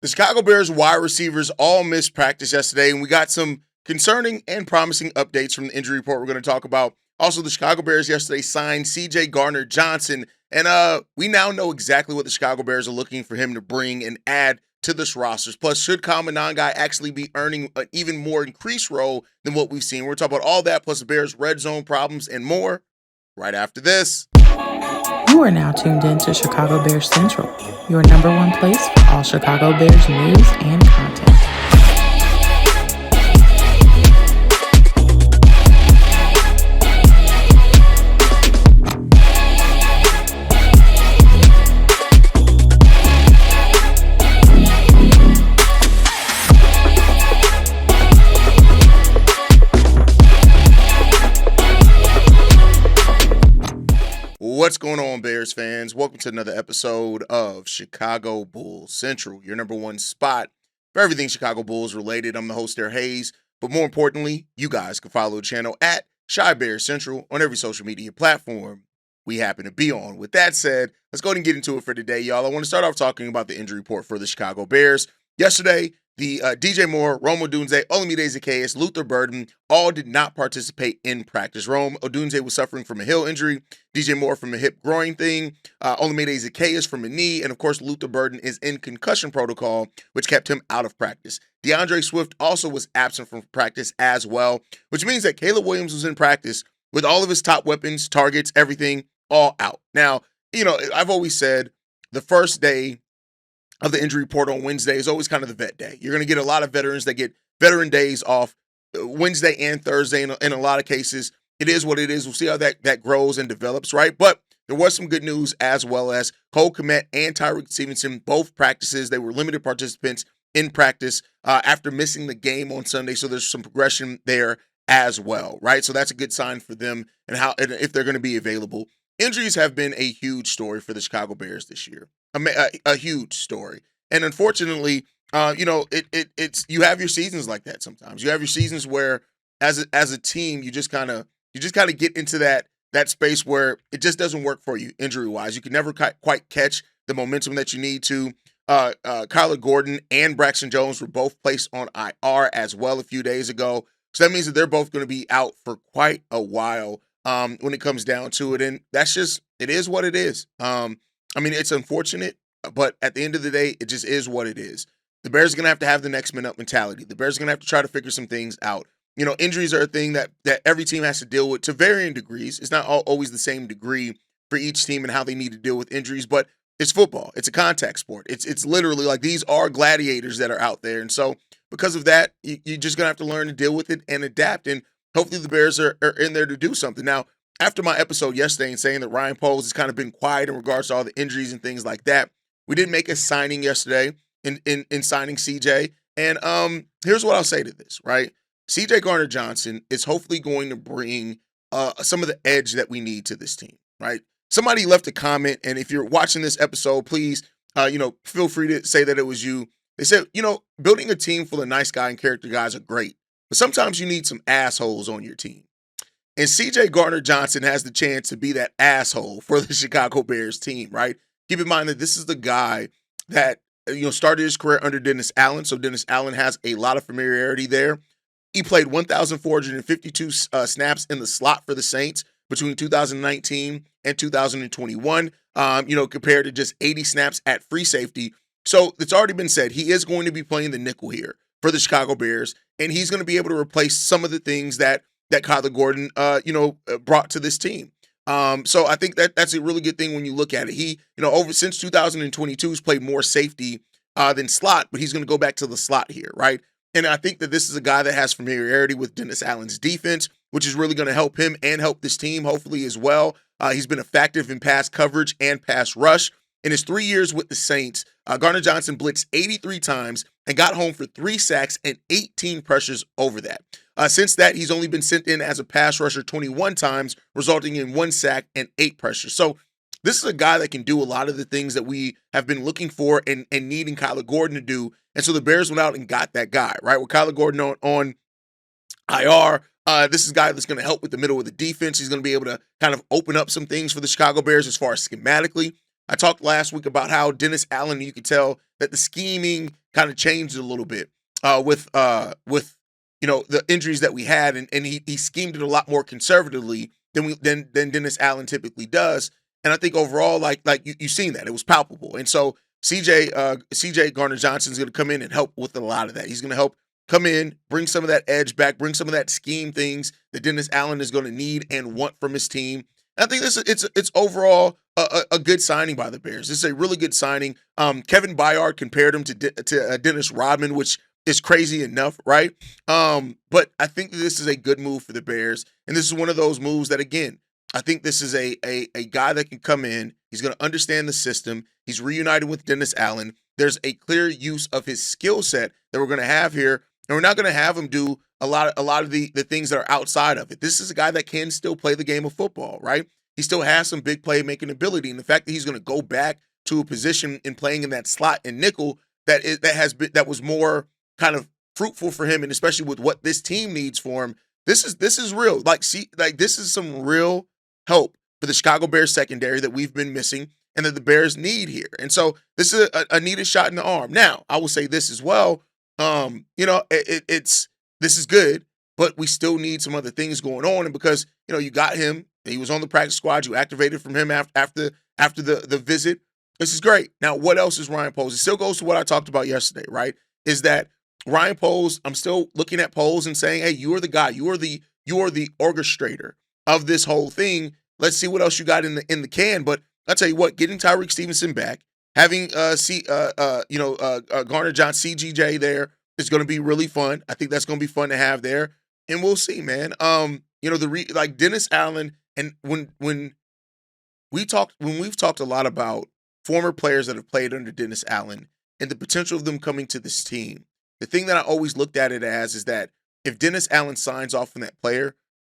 The Chicago Bears wide receivers all missed practice yesterday, and we got some concerning and promising updates from the injury report we're going to talk about. Also, the Chicago Bears yesterday signed CJ Gardner-Johnson, and we now know exactly what the Chicago Bears are looking for him to bring and add to this roster. Plus, should Monangai actually be earning an even more increased role than what we've seen? We're talking about all that, plus the Bears' red zone problems and more right after this. You are now tuned in to Chicago Bears Central, your number one place for all Chicago Bears news and content. What's going on, Bears fans? Welcome to another episode of Chicago Bulls Central, your number one spot for everything Chicago Bulls related. I'm the host there, Haize, but more importantly, you guys can follow the channel at Chi Bears Central on every social media platform we happen to be on. With that said, let's go ahead and get into it for today, y'all. I want to start off talking about the injury report for the Chicago Bears. Yesterday, the DJ Moore, Odunze, Olamide Zaccheaus, Luther Burden all did not participate in practice. Odunze was suffering from a heel injury, DJ Moore from a hip groin thing, Olamide Zaccheaus from a knee, and of course Luther Burden is in concussion protocol, which kept him out of practice. DeAndre Swift also was absent from practice as well, which means that Caleb Williams was in practice with all of his top weapons, targets, everything, all out. Now, I've always said the first day of the injury report on Wednesday is always kind of the vet day. You're going to get a lot of veterans that get veteran days off Wednesday and Thursday in a lot of cases. It is what it is. We'll see how that grows and develops, right? But there was some good news as well as Kmet and Tyrique Stevenson, both practices. They were limited participants in practice after missing the game on Sunday. So there's some progression there as well, right? So that's a good sign for them and if they're going to be available. Injuries have been a huge story for the Chicago Bears this year. A huge story, and unfortunately, it's you have your seasons like that. Sometimes you have your seasons where, as a team, you just kind of get into that space where it just doesn't work for you injury wise. You can never quite catch the momentum that you need to. Kyler Gordon and Braxton Jones were both placed on IR as well a few days ago, so that means that they're both going to be out for quite a while when it comes down to it, and that's just it is what it is. It's unfortunate, but at the end of the day, it just is what it is. The Bears are going to have the next man up mentality. The Bears are going to have to try to figure some things out. Injuries are a thing that every team has to deal with to varying degrees. It's not always the same degree for each team and how they need to deal with injuries, but it's football. It's a contact sport. It's literally like these are gladiators that are out there. And so because of that, you're just going to have to learn to deal with it and adapt. And hopefully the Bears are in there to do something. Now, after my episode yesterday and saying that Ryan Poles has kind of been quiet in regards to all the injuries and things like that, we did make a signing yesterday in signing CJ. And here's what I'll say to this, right? CJ Gardner-Johnson is hopefully going to bring some of the edge that we need to this team, right? Somebody left a comment, and if you're watching this episode, please, feel free to say that it was you. They said, building a team full of nice guy and character guys are great, but sometimes you need some assholes on your team. And CJ Gardner-Johnson has the chance to be that asshole for the Chicago Bears team, right? Keep in mind that this is the guy that, started his career under Dennis Allen. So Dennis Allen has a lot of familiarity there. He played 1,452 snaps in the slot for the Saints between 2019 and 2021, compared to just 80 snaps at free safety. So it's already been said he is going to be playing the nickel here for the Chicago Bears, and he's going to be able to replace some of the things that Kyler Gordon, brought to this team. So I think that's a really good thing when you look at it. He, since 2022, has played more safety than slot, but he's going to go back to the slot here, right? And I think that this is a guy that has familiarity with Dennis Allen's defense, which is really going to help him and help this team, hopefully, as well. He's been effective in pass coverage and pass rush. In his 3 years with the Saints, Gardner-Johnson blitzed 83 times and got home for 3 sacks and 18 pressures over that. Since that, he's only been sent in as a pass rusher 21 times, resulting in 1 sack and 8 pressures. So this is a guy that can do a lot of the things that we have been looking for and needing Kyler Gordon to do. And so the Bears went out and got that guy, right? With Kyler Gordon on IR, this is a guy that's going to help with the middle of the defense. He's going to be able to kind of open up some things for the Chicago Bears as far as schematically. I talked last week about how Dennis Allen, you could tell that the scheming kind of changed a little bit with the injuries that we had, and he schemed it a lot more conservatively than Dennis Allen typically does. And I think overall, like you've seen that it was palpable. And so CJ Gardner-Johnson is going to come in and help with a lot of that. He's going to help come in, bring some of that edge back, bring some of that scheme things that Dennis Allen is going to need and want from his team. And I think it's overall a good signing by the Bears. This is a really good signing. Kevin Byard compared him to Dennis Rodman, which is crazy enough, right? But I think this is a good move for the Bears, and this is one of those moves that, again, I think this is a guy that can come in. He's going to understand the system. He's reunited with Dennis Allen. There's a clear use of his skill set that we're going to have here, and we're not going to have him do a lot of the things that are outside of it. This is a guy that can still play the game of football, right? He still has some big playmaking ability, and the fact that he's going to go back to a position in playing in that slot and nickel that was more kind of fruitful for him, and especially with what this team needs for him. This is real. This is some real help for the Chicago Bears secondary that we've been missing and that the Bears need here. And so this is a needed shot in the arm. Now, I will say this as well. This is good, but we still need some other things going on. And because, you got him, he was on the practice squad, you activated from him after the visit. This is great. Now, what else is Ryan Poles? It still goes to what I talked about yesterday, right? Is that Ryan Poles, I'm still looking at Poles and saying, hey, you are the guy. You are the orchestrator of this whole thing. Let's see what else you got in the can. But I'll tell you what, getting Tyrique Stevenson back, having Gardner-Johnson, CGJ there is going to be really fun. I think that's going to be fun to have there, and we'll see, man. Dennis Allen, and when we've talked a lot about former players that have played under Dennis Allen and the potential of them coming to this team. The thing that I always looked at it as is that if Dennis Allen signs off on that player,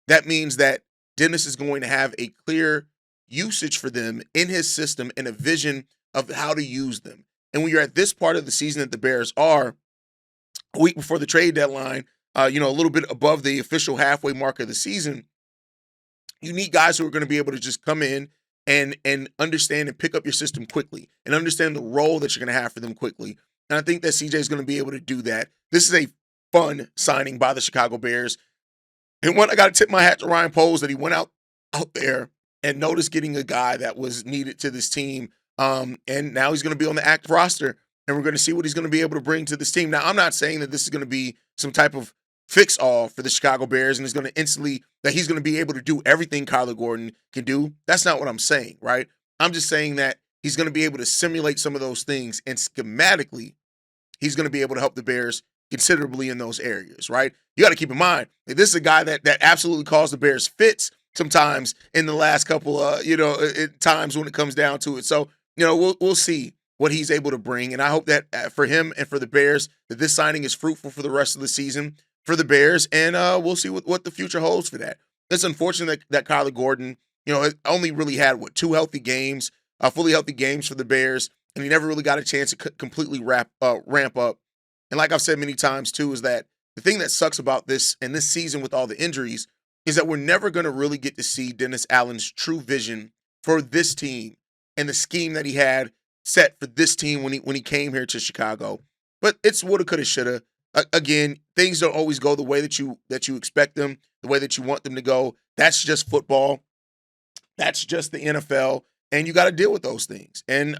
that means that Dennis is going to have a clear usage for them in his system and a vision of how to use them. And when you're at this part of the season that the Bears are, a week before the trade deadline, a little bit above the official halfway mark of the season, you need guys who are going to be able to just come in and understand and pick up your system quickly and understand the role that you're going to have for them quickly. And I think that CJ is going to be able to do that. This is a fun signing by the Chicago Bears. And I got to tip my hat to Ryan Poles that he went out there and noticed getting a guy that was needed to this team. And now he's going to be on the active roster, and we're going to see what he's going to be able to bring to this team. Now, I'm not saying that this is going to be some type of fix-all for the Chicago Bears and that he's going to be able to do everything Kyler Gordon can do. That's not what I'm saying, right? I'm just saying that he's going to be able to simulate some of those things, and schematically, he's going to be able to help the Bears considerably in those areas, right? You got to keep in mind that this is a guy that absolutely caused the Bears fits sometimes in the last couple times when it comes down to it. So, we'll see what he's able to bring, and I hope that for him and for the Bears that this signing is fruitful for the rest of the season for the Bears, and we'll see what the future holds for that. It's unfortunate that Kyler Gordon, only really had two healthy games, fully healthy games for the Bears, and he never really got a chance to completely ramp up. And like I've said many times too, is that the thing that sucks about this and this season with all the injuries is that we're never going to really get to see Dennis Allen's true vision for this team and the scheme that he had set for this team when he came here to Chicago. But it's woulda, coulda, shoulda. Again, things don't always go the way that you expect them, the way that you want them to go. That's just football. That's just the NFL, and you got to deal with those things. And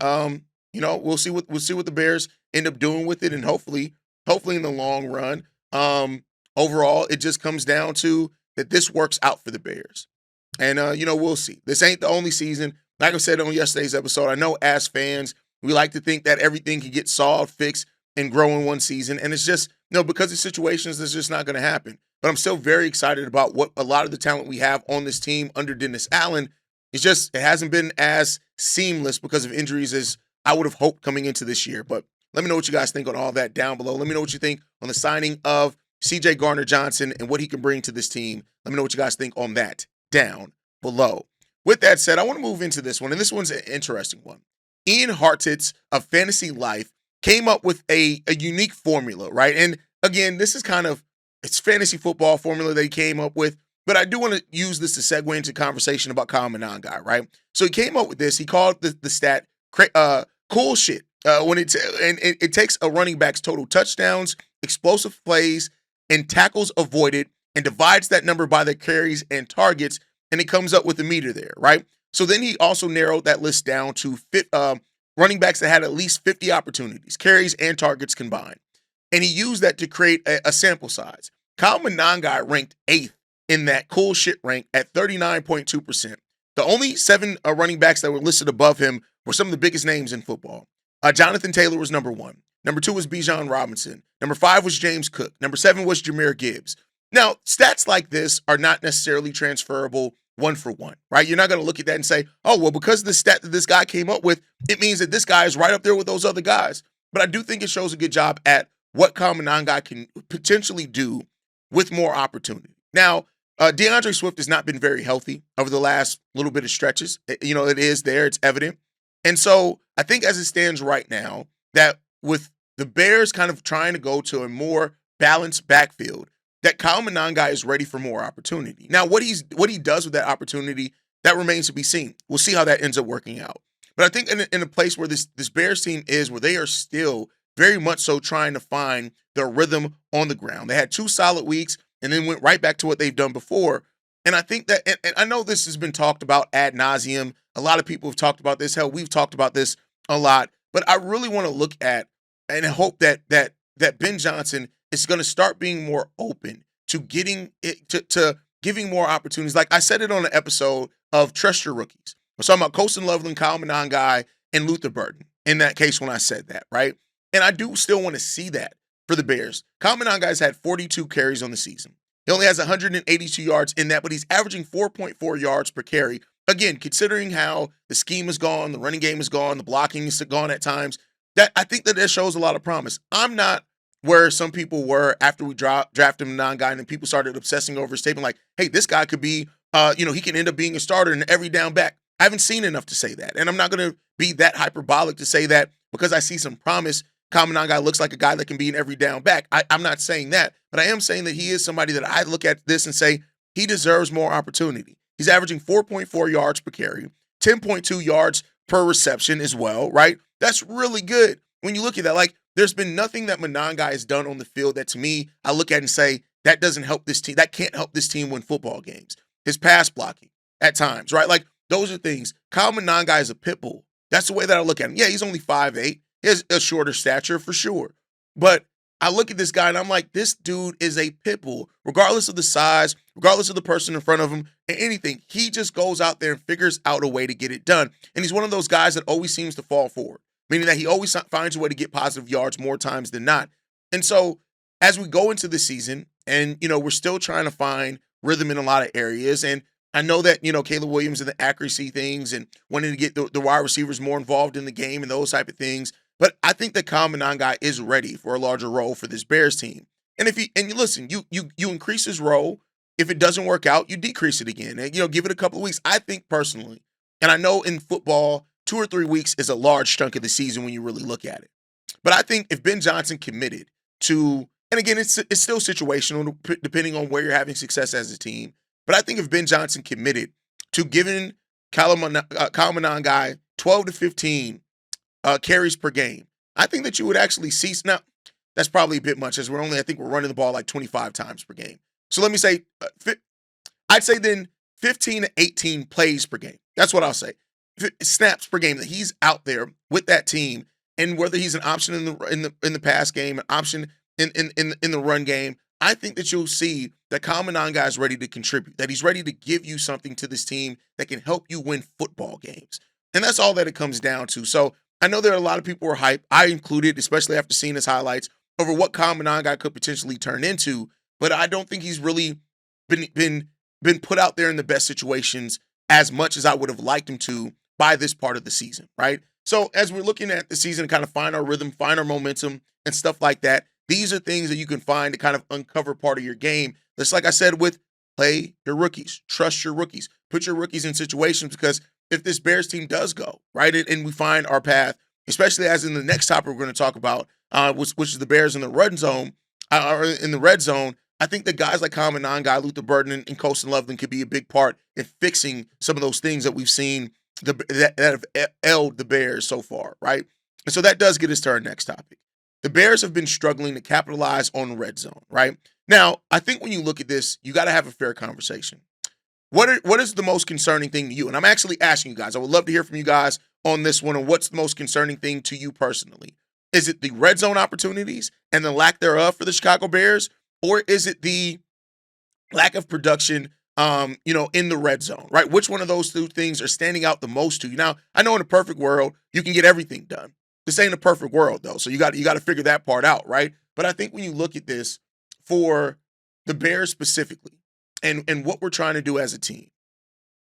we'll see what the Bears end up doing with it, and hopefully in the long run, overall, it just comes down to that this works out for the Bears. And we'll see. This ain't the only season. Like I said on yesterday's episode, I know as fans, we like to think that everything can get solved, fixed, and grow in one season. And it's just, because of situations, it's just not going to happen. But I'm still very excited about what a lot of the talent we have on this team under Dennis Allen. It's just, it hasn't been as seamless because of injuries as I would have hoped coming into this year. But let me know what you guys think on all that down below. Let me know what you think on the signing of CJ Gardner-Johnson and what he can bring to this team. Let me know what you guys think on that down below. With that said, I want to move into this one, and this one's an interesting one. Ian Hartitz of Fantasy Life came up with a unique formula, right? And again, this is it's fantasy football formula that he came up with, but I do want to use this to segue into conversation about Monangai, right? So he came up with this. He called the stat cool shit. It takes a running back's total touchdowns, explosive plays, and tackles avoided, and divides that number by the carries and targets, and it comes up with a meter there, right? So then he also narrowed that list down to running backs that had at least 50 opportunities, carries and targets combined. And he used that to create a sample size. Kyle Monangai ranked 8th in that cool shit rank at 39.2%. The only 7 running backs that were listed above him were some of the biggest names in football. Jonathan Taylor was number 1. Number 2 was Bijan Robinson. Number 5 was James Cook. Number 7 was Jahmyr Gibbs. Now, stats like this are not necessarily transferable one for one, right? You're not going to look at that and say, oh, well, because of the stat that this guy came up with, it means that this guy is right up there with those other guys. But I do think it shows a good job at what Kyle Monangai can potentially do with more opportunity. Now, DeAndre Swift has not been very healthy over the last little bit of stretches. It is there. It's evident. And so I think as it stands right now, that with the Bears kind of trying to go to a more balanced backfield, that Kyle Monangai is ready for more opportunity. Now, what he does with that opportunity, that remains to be seen. We'll see how that ends up working out. But I think in a place where this Bears team is, where they are still very much so trying to find their rhythm on the ground. They had 2 solid weeks and then went right back to what they've done before. And I think that, and I know this has been talked about ad nauseum. A lot of people have talked about this. Hell, we've talked about this a lot. But I really want to look at and hope that Ben Johnson is going to start being more open to getting it to giving more opportunities. Like I said it on an episode of Trust Your Rookies. I was talking about Colston Loveland, Kyle Monangai, and Luther Burden in that case when I said that, right? And I do still want to see that for the Bears. Kyle Monangai's had 42 carries on the season. He only has 182 yards in that, but he's averaging 4.4 yards per carry. Again, considering how the scheme is gone, the running game is gone, the blocking is gone at times, that I think that shows a lot of promise. I'm not where some people were after we drafted Monangai and people started obsessing over his tape and like, hey, this guy could be, he can end up being a starter in every down back. I haven't seen enough to say that. And I'm not going to be that hyperbolic to say that because I see some promise. Kyle Monangai looks like a guy that can be an every down back. I'm not saying that, but I am saying that he is somebody that I look at this and say he deserves more opportunity. He's averaging 4.4 yards per carry, 10.2 yards per reception as well, right? That's really good. When you look at that, like there's been nothing that Monangai has done on the field that to me, I look at and say, that doesn't help this team. That can't help this team win football games. His pass blocking at times, right? Like those are things. Kyle Monangai is a pit bull. That's the way that I look at him. Yeah, he's only 5'8". He has a shorter stature for sure. But I look at this guy and I'm like, this dude is a pit bull, regardless of the size, regardless of the person in front of him, and anything. He just goes out there and figures out a way to get it done. And he's one of those guys that always seems to fall forward, meaning that he always finds a way to get positive yards more times than not. And so as we go into the season and, we're still trying to find rhythm in a lot of areas. And I know that, Caleb Williams and the accuracy things and wanting to get the wide receivers more involved in the game and those type of things. But I think that Kyle Monangai is ready for a larger role for this Bears team. And you increase his role. If it doesn't work out, you decrease it again. And, give it a couple of weeks. I think personally, and I know in football, 2 or 3 weeks is a large chunk of the season when you really look at it. But I think if Ben Johnson committed to, and again, it's still situational depending on where you're having success as a team. But I think if Ben Johnson committed to giving Kyle Monangai 12 to 15 carries per game, I think that you would actually see. Now, that's probably a bit much as we're running the ball like 25 times per game. So let me say, I'd say then 15 to 18 plays per game. That's what I'll say. Snaps per game that he's out there with that team, and whether he's an option in the pass game, an option in the run game, I think that you'll see that Kyle Monangai is ready to contribute, that he's ready to give you something to this team that can help you win football games. And that's all that it comes down to. So I know there are a lot of people who are hyped, I included, especially after seeing his highlights, over what Kyle Monangai could potentially turn into, but I don't think he's really been put out there in the best situations as much as I would have liked him to by this part of the season, right? So as we're looking at the season, kind of find our rhythm, find our momentum, and stuff like that, these are things that you can find to kind of uncover part of your game. Just like I said with play your rookies, trust your rookies, put your rookies in situations, because if this Bears team does go, right, and we find our path, especially as in the next topic we're going to talk about, which is the Bears in the red zone, I think that guys like Kyle Monangai, Luther Burden, and Colston Loveland could be a big part in fixing some of those things that we've seen that have ailed the Bears so far, right? And so that does get us to our next topic. The Bears have been struggling to capitalize on red zone, right? Now, I think when you look at this, you got to have a fair conversation. What is the most concerning thing to you? And I'm actually asking you guys. I would love to hear from you guys on this one. And what's the most concerning thing to you personally? Is it the red zone opportunities and the lack thereof for the Chicago Bears, or is it the lack of production, in the red zone, right? Which one of those two things are standing out the most to you? Now, I know in a perfect world you can get everything done. This ain't a perfect world though, so you got to figure that part out, right? But I think when you look at this for the Bears specifically, and what we're trying to do as a team,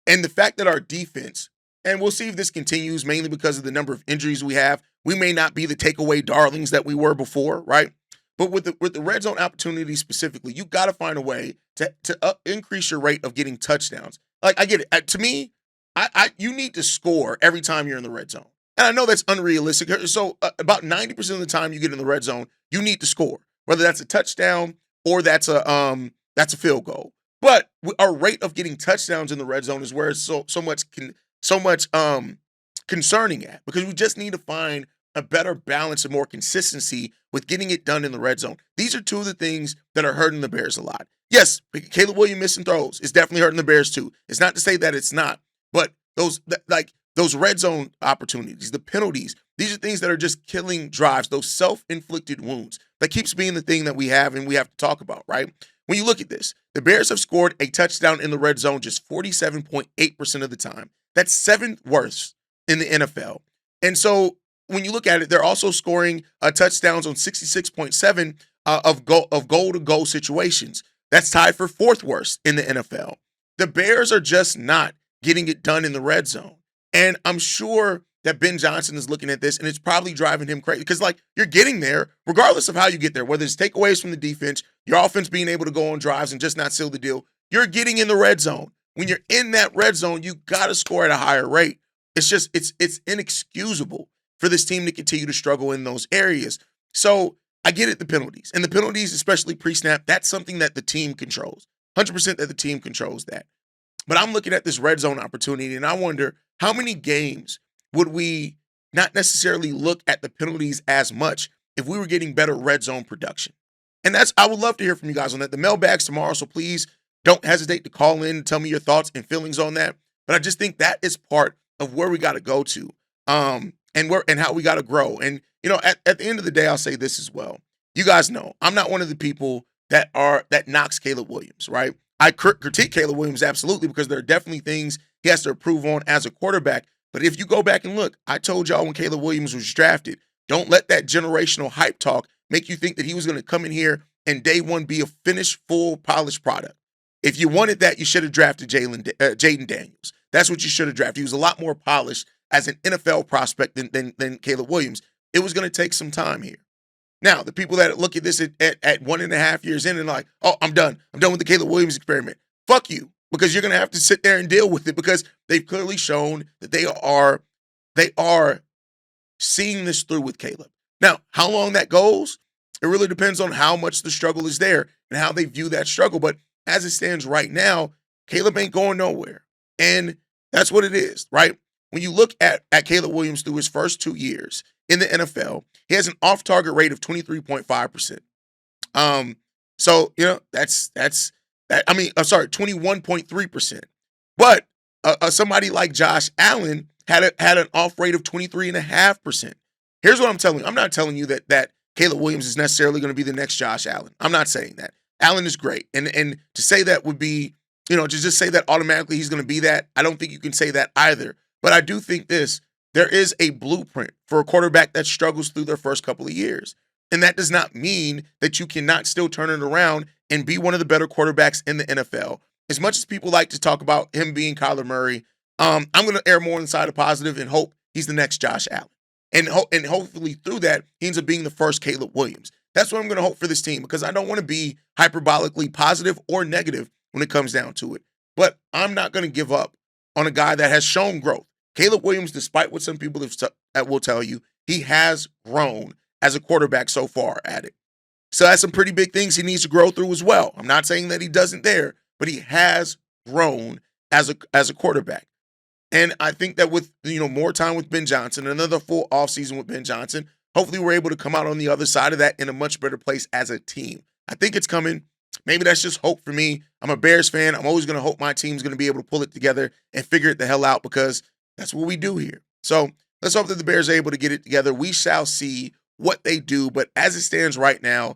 and the fact that our defense, and we'll see if this continues, mainly because of the number of injuries we have, we may not be the takeaway darlings that we were before, right? But with the red zone opportunity specifically, you got to find a way to increase your rate of getting touchdowns. Like, I get it. To me, you need to score every time you're in the red zone. And I know that's unrealistic. So about 90% of the time you get in the red zone, you need to score, whether that's a touchdown or that's a field goal. But our rate of getting touchdowns in the red zone is where it's so much concerning at, because we just need to find a better balance and more consistency with getting it done in the red zone. These are two of the things that are hurting the Bears a lot. Yes, Caleb Williams missing throws is definitely hurting the Bears too. It's not to say that it's not, but those red zone opportunities, the penalties, these are things that are just killing drives, those self-inflicted wounds. That keeps being the thing that we have and we have to talk about, right? When you look at this, the Bears have scored a touchdown in the red zone just 47.8% of the time. That's seventh worst in the NFL. And so when you look at it, they're also scoring touchdowns on 66.7 of goal-to-goal situations. That's tied for fourth worst in the NFL. The Bears are just not getting it done in the red zone. And I'm sure that Ben Johnson is looking at this, and it's probably driving him crazy, because, like, you're getting there regardless of how you get there, whether it's takeaways from the defense, your offense being able to go on drives and just not seal the deal. You're getting in the red zone. When you're in that red zone, you got to score at a higher rate. It's inexcusable for this team to continue to struggle in those areas. So I get it, the penalties. And the penalties, especially pre-snap, that's something that the team controls. 100% that the team controls that. But I'm looking at this red zone opportunity, and I wonder how many games would we not necessarily look at the penalties as much if we were getting better red zone production. And I would love to hear from you guys on that. The mailbag's tomorrow, so please don't hesitate to call in and tell me your thoughts and feelings on that. But I just think that is part of where we got to go to, and how we got to grow. And, at the end of the day, I'll say this as well. You guys know I'm not one of the people that knocks Caleb Williams, right? I critique Caleb Williams absolutely, because there are definitely things he has to improve on as a quarterback. But if you go back and look, I told y'all when Caleb Williams was drafted, don't let that generational hype talk make you think that he was going to come in here and day one be a finished, full, polished product. If you wanted that, you should have drafted Jaden Daniels. That's what you should have drafted. He was a lot more polished as an NFL prospect than Caleb Williams. It was going to take some time here. Now, the people that look at this at 1.5 years in and like, oh, I'm done with the Caleb Williams experiment. Fuck you, because you're going to have to sit there and deal with it, because they've clearly shown that they are seeing this through with Caleb. Now, how long that goes, it really depends on how much the struggle is there and how they view that struggle. But as it stands right now, Caleb ain't going nowhere. And that's what it is, right? When you look at Caleb Williams through his first 2 years in the NFL, he has an off-target rate of 23.5%. So, that's 21.3%. But somebody like Josh Allen had an off rate of 23.5%. Here's what I'm telling you. I'm not telling you that Caleb Williams is necessarily going to be the next Josh Allen. I'm not saying that. Allen is great. And to say that would be, to just say that automatically he's going to be that, I don't think you can say that either. But I do think there is a blueprint for a quarterback that struggles through their first couple of years. And that does not mean that you cannot still turn it around and be one of the better quarterbacks in the NFL. As much as people like to talk about him being Kyler Murray, I'm going to err more on the side of positive and hope he's the next Josh Allen. And hopefully through that, he ends up being the first Caleb Williams. That's what I'm going to hope for this team, because I don't want to be hyperbolically positive or negative when it comes down to it. But I'm not going to give up on a guy that has shown growth. Caleb Williams, despite what some people will tell you, he has grown as a quarterback so far at it. So that's some pretty big things he needs to grow through as well. I'm not saying that he doesn't there, but he has grown as a quarterback. And I think that with, more time with Ben Johnson, another full offseason with Ben Johnson, hopefully we're able to come out on the other side of that in a much better place as a team. I think it's coming. Maybe that's just hope for me. I'm a Bears fan. I'm always going to hope my team's going to be able to pull it together and figure it the hell out, because that's what we do here. So let's hope that the Bears are able to get it together. We shall see what they do. But as it stands right now,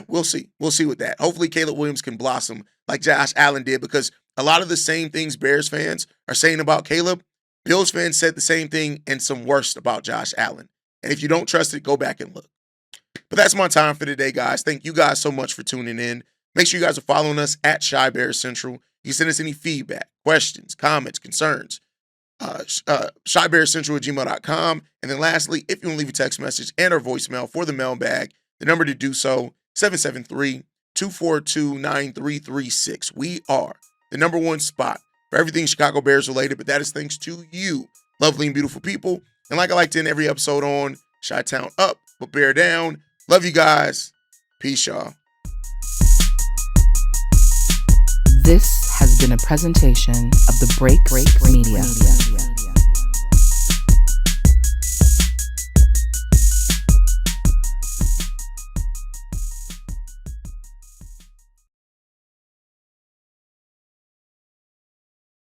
we'll see. We'll see with that. Hopefully Caleb Williams can blossom like Josh Allen did, because a lot of the same things Bears fans are saying about Caleb, Bills fans said the same thing and some worse about Josh Allen. And if you don't trust it, go back and look. But that's my time for today, guys. Thank you guys so much for tuning in. Make sure you guys are following us at Shy Bears Central. You can send us any feedback, questions, comments, concerns. ShyBearsCentral@gmail.com. And then lastly, if you want to leave a text message and or voicemail for the mailbag, the number to do so, 773-242-9336. We are the number one spot for everything Chicago Bears related, but that is thanks to you, lovely and beautiful people. And like I like to end every episode on, Chi-Town up, but Bear down. Love you guys. Peace, y'all. This has been a presentation of the Break Media.